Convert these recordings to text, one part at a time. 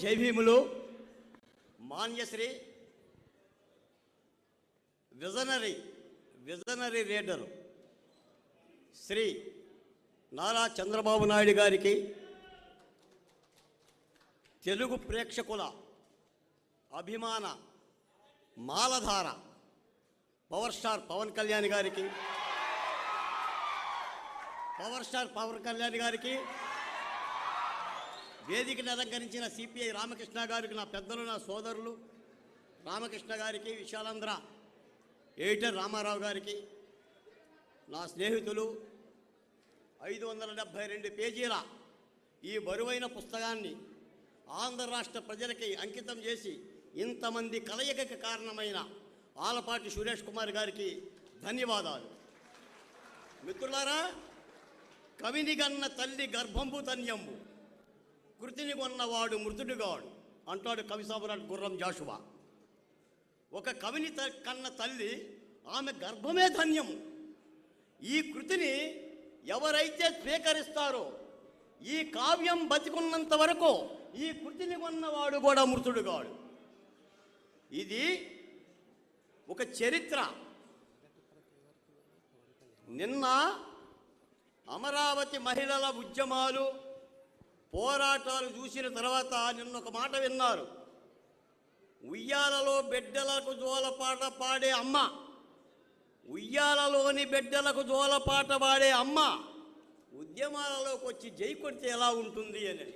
జై భీములు. Manyashri visionary leader Shri Nara Chandrababu Naidu గారికి, తెలుగు ప్రేక్షకుల అభిమాన మాలధార పవర్ స్టార్ పవన్ కళ్యాణ్ గారికి, వేదికను అలంకరించిన సిపిఐ రామకృష్ణ గారికి, నా పెద్దలు, నా సోదరులు రామకృష్ణ గారికి, విశాలాంధ్ర ఎడిటర్ రామారావు గారికి, నా స్నేహితులు 572 పేజీల ఈ బరువైన పుస్తకాన్ని ఆంధ్ర రాష్ట్ర ప్రజలకి అంకితం చేసి ఇంతమంది కలయికకి కారణమైన ఆలపాటి సురేష్ కుమార్ గారికి ధన్యవాదాలు. మిత్రులారా, కవిని గన్న తల్లి గర్భంబు తన్యంబు, కృతిని కొన్నవాడు మృతుడుగాడు అంటాడు కవి సామ్రాట్ గుర్రం జాషువా. ఒక కవిని కన్న తల్లి ఆమె గర్భమే ధన్యము. ఈ కృతిని ఎవరైతే స్వీకరిస్తారో ఈ కావ్యం బతికున్నంత వరకు ఈ కృతిని కొన్నవాడు కూడా మృతుడుగాడు. ఇది ఒక చరిత్ర. నిన్న అమరావతి మహిళల ఉద్యమాలు, పోరాటాలు చూసిన తర్వాత నిన్న ఒక మాట విన్నారు. ఉయ్యాలలో బిడ్డలకు జోలపాట పాడే అమ్మ, ఉయ్యాలలోని బిడ్డలకు జోలపాట పాడే అమ్మ ఉద్యమాలలోకి వచ్చి జై కొడితే ఎలా ఉంటుంది అని.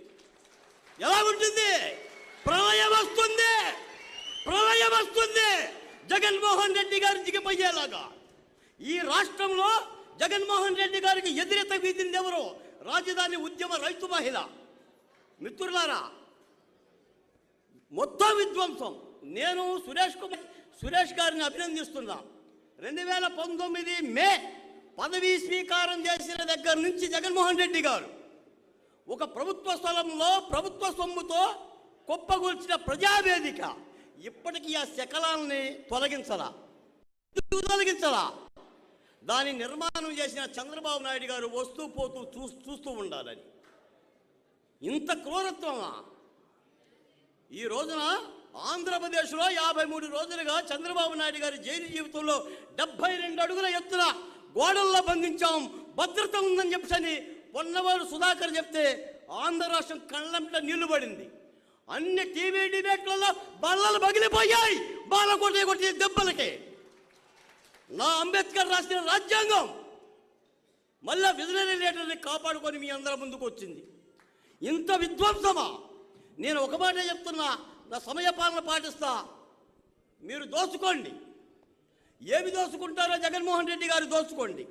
ఎలా ఉంటుంది? ప్రళయం వస్తుంది జగన్మోహన్ రెడ్డి గారు దిగిపోయేలాగా. ఈ రాష్ట్రంలో జగన్మోహన్ రెడ్డి గారికి ఎదురెత వీధింది ఎవరో? రాజధాని ఉద్యమ రైతు మహిళ. మిత్రులారా, మొత్తం విధ్వంసం. నేను సురేష్ గారిని అభినందిస్తున్నా. 2019 మే పదవీ స్వీకారం చేసిన దగ్గర నుంచి జగన్మోహన్ రెడ్డి గారు ఒక ప్రభుత్వ స్థలంలో ప్రభుత్వ సొమ్ముతో కుప్పగూల్చిన ప్రజావేదిక ఇప్పటికీ ఆ శకలాన్ని తొలగించలా. దాని నిర్మాణం చేసిన చంద్రబాబు నాయుడు గారు వస్తూ పోతూ చూస్తూ ఉండాలని. ఇంత క్రూరత్వమా? ఈ రోజున ఆంధ్రప్రదేశ్లో 53 రోజులుగా చంద్రబాబు నాయుడు గారి జైలు జీవితంలో 72 అడుగుల ఎత్తున గోడల్లో బంధించాం, భద్రత ఉందని చెప్పని పొన్నవారు సుధాకర్ చెప్తే ఆంధ్ర రాష్ట్రం కళ్ళంట నీళ్లు పడింది. అన్ని టీవీ డిబేట్లలో బల్లలు పగిలిపోయాయి కొట్టే దెబ్బలకే. నా అంబేద్కర్ రాసిన రాజ్యాంగం మళ్ళా విజనరీ లీడర్ని కాపాడుకొని మీ అందరి ముందుకు వచ్చింది. ఇంత విధ్వంసమా? నేను ఒక మాట చెప్తున్నా, నా సమయపాలన పాటిస్తా. మీరు దోచుకోండి, ఏమి దోచుకుంటారో జగన్మోహన్ రెడ్డి గారు దోచుకోండి.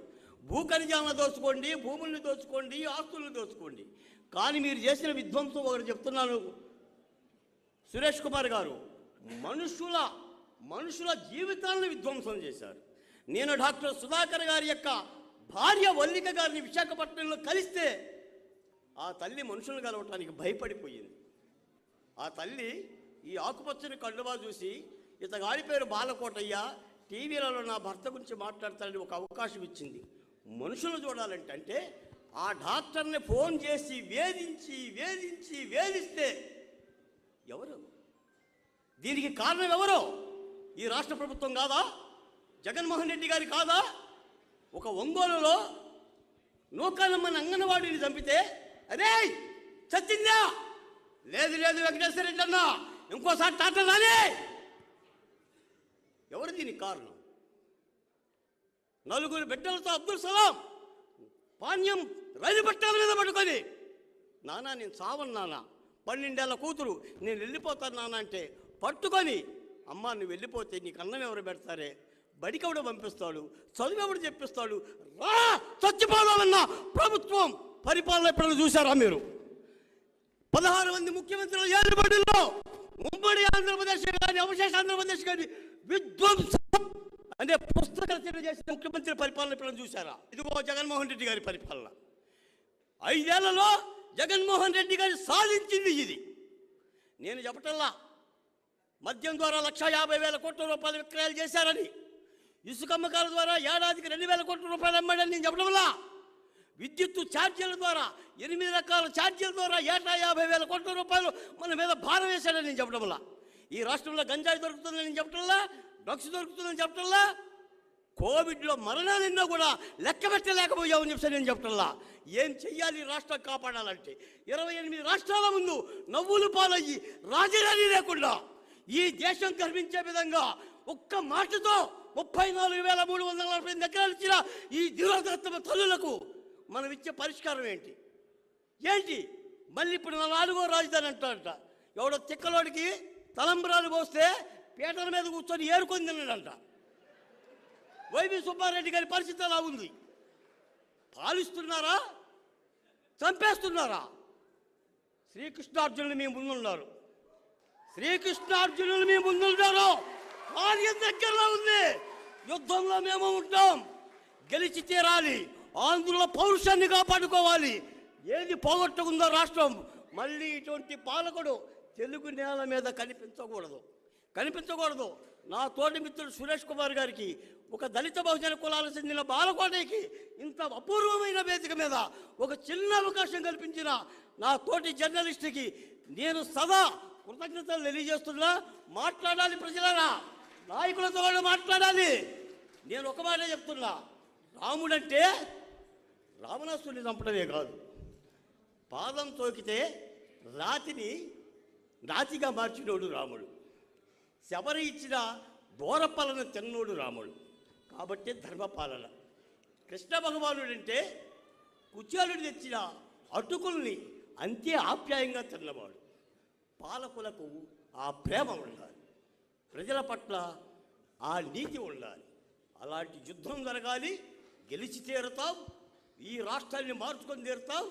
భూ ఖనిజాలను దోచుకోండి, భూముల్ని దోచుకోండి, ఆస్తులను దోచుకోండి. కానీ మీరు చేసిన విధ్వంసం ఒకటి చెప్తున్నాను సురేష్ కుమార్ గారు, మనుషుల జీవితాలను విధ్వంసం చేశారు. నేను డాక్టర్ సుధాకర్ గారి యొక్క భార్య వల్లిక గారిని విశాఖపట్నంలో కలిస్తే ఆ తల్లి మనుషులను కలవటానికి భయపడిపోయింది. ఆ తల్లి ఈ ఆకుపచ్చని కండువా చూసి, ఇతగాడి పేరు బాలకోటయ్య, టీవీలలో నా భర్త గురించి మాట్లాడతానని ఒక అవకాశం ఇచ్చింది. మనుషులు చూడాలంటే ఆ డాక్టర్ని ఫోన్ చేసి వేధిస్తే ఎవరు? దీనికి కారణం ఎవరు? ఈ రాష్ట్ర ప్రభుత్వం కాదా? జగన్మోహన్ రెడ్డి గారి కాదా? ఒక ఒంగోలులో నూకాలమ్మని అంగన్వాడీని చంపితే అదే చచ్చిందా? లేదు వెంకటేశ్వర రెడ్డి అన్నా, ఇంకోసారి టాటా రాలే. ఎవరు దీనికి కారణం? 4 బిడ్డలతో అబ్దుల్ సలాం పాణ్యం రైలు పట్టాల మీద పట్టుకొని, నాన్న నేను చావను నాన్న, 12 ఏళ్ల కూతురు, నేను వెళ్ళిపోతాను నాన్న అంటే పట్టుకొని, అమ్మ నువ్వు వెళ్ళిపోతే నీకు అన్నం ఎవరు పెడతారే, బడికవుడు పంపిస్తాడు, చదువు ఎవడు చెప్పిస్తాడు, రా చచ్చిపోవాలన్న ప్రభుత్వం పరిపాలన ఎప్పుడైనా చూసారా మీరు? 16 మంది ముఖ్యమంత్రులు ఏర్పడిలో ఉమ్మడి ఆంధ్రప్రదేశ్ కానీ అవశేష ఆంధ్రప్రదేశ్ కానీ విధ్వంసం అనే పుస్తక రచన చేసిన ముఖ్యమంత్రి పరిపాలన ఎప్పుడైనా చూసారా? ఇదిగో జగన్మోహన్ రెడ్డి గారి పరిపాలన. 5 ఏళ్లలో జగన్మోహన్ రెడ్డి గారు సాధించింది ఇది. నేను చెప్పటల్లా మద్యం ద్వారా 1,50,000 కోట్ల రూపాయల విక్రయాలు చేశారని, ఇసుక అమ్మకాల ద్వారా ఏడాదికి 2,000 కోట్ల రూపాయలు అమ్మాడని నేను చెప్పడం వల్ల విద్యుత్తు ఛార్జీల ద్వారా 8 రకాల ఛార్జీల ద్వారా ఏటా 50,000 కోట్ల రూపాయలు మన మీద భారం వేశాడని నేను చెప్పడంలా. ఈ రాష్ట్రంలో గంజాయి దొరుకుతుందని నేను చెప్పడంలా, డ్రగ్స్ దొరుకుతుందని చెప్పడంలా, కోవిడ్లో మరణాలు ఎన్నో కూడా లెక్క పెట్టలేకపోయామని చెప్పి నేను చెప్పడంలా. ఏం చెయ్యాలి రాష్ట్రం కాపాడాలంటే 28 రాష్ట్రాల ముందు నవ్వులు పాలయ్యి రాజధాని లేకుండా ఈ దేశం గర్వించే విధంగా ఒక్క మాటతో 34,348 ఎకరాలు ఇచ్చిన ఈ దిరోదత్తమ తల్లులకు మనం ఇచ్చే పరిష్కారం ఏంటి? మళ్ళీ ఇప్పుడు 4వ రాజధాని అంటాడంట. ఎవడో తిక్కలోడికి తలంబరాలు పోస్తే పీటల మీద కూర్చొని ఏరుకొని తిన్నాడంట. వైవి సుబ్బారెడ్డి గారి పరిస్థితి అలా ఉంది. పాలిస్తున్నారా, చంపేస్తున్నారా? శ్రీకృష్ణార్జునులు మీ ముందున్నారు, కార్యం దగ్గరలో ఉంది. యుద్ధంలో మేము ఉంటాం, గెలిచి తీరాలి. ఆంధ్రుల పౌరుషాన్ని కాపాడుకోవాలి. ఏది పోగొట్టుకుందో రాష్ట్రం, మళ్ళీ ఇటువంటి పాలకుడు తెలుగు నేల మీద కనిపించకూడదు. నా తోటి మిత్రుడు సురేష్ కుమార్ గారికి, ఒక దళిత బహుజన కులాలకు చెందిన బాలకోటకి ఇంత అపూర్వమైన వేదిక మీద ఒక చిన్న అవకాశం కల్పించిన నా తోటి జర్నలిస్టుకి నేను సదా కృతజ్ఞతలు తెలియజేస్తున్నా. మాట్లాడాలి ప్రజలారా, నాయకులతో వాళ్ళు మాట్లాడాలి. నేను ఒక మాట చెప్తున్నా, రాముడంటే రావణాసురుని చంపడమే కాదు, పాదం తోకితే రాతిగా మార్చినోడు రాముడు, శబరి ఇచ్చిన దూరపాలన తిన్నోడు రాముడు. కాబట్టి ధర్మపాలన. కృష్ణ భగవానుడంటే కుచేలుడు తెచ్చిన అటుకుల్ని అంతే ఆప్యాయంగా తిన్నవాడు. పాలకులకు ఆ ప్రేమ ఉండాలి, ప్రజల పట్ల ఆ నీతి ఉండాలి. అలాంటి యుద్ధం జరగాలి. గెలిచి తీరుతాం, ఈ రాష్ట్రాన్ని మార్చుకొని తీరుతాం.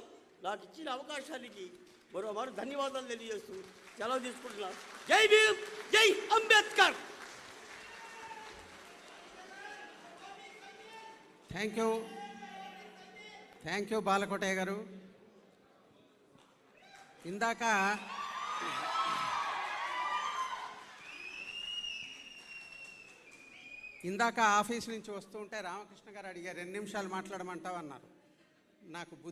నాకు ఇచ్చిన అవకాశానికి మరోమారు ధన్యవాదాలు తెలియజేస్తూ సెలవు తీసుకుంటున్నాను. జై భీమ్, జై అంబేద్కర్. థ్యాంక్ యూ బాలకోటయ్య గారు. ఇందాక ఆఫీస్ నుంచి వస్తూ ఉంటే రామకృష్ణ గారు అడిగారు, 2 నిమిషాలు మాట్లాడమంటావు అన్నారు. నాకు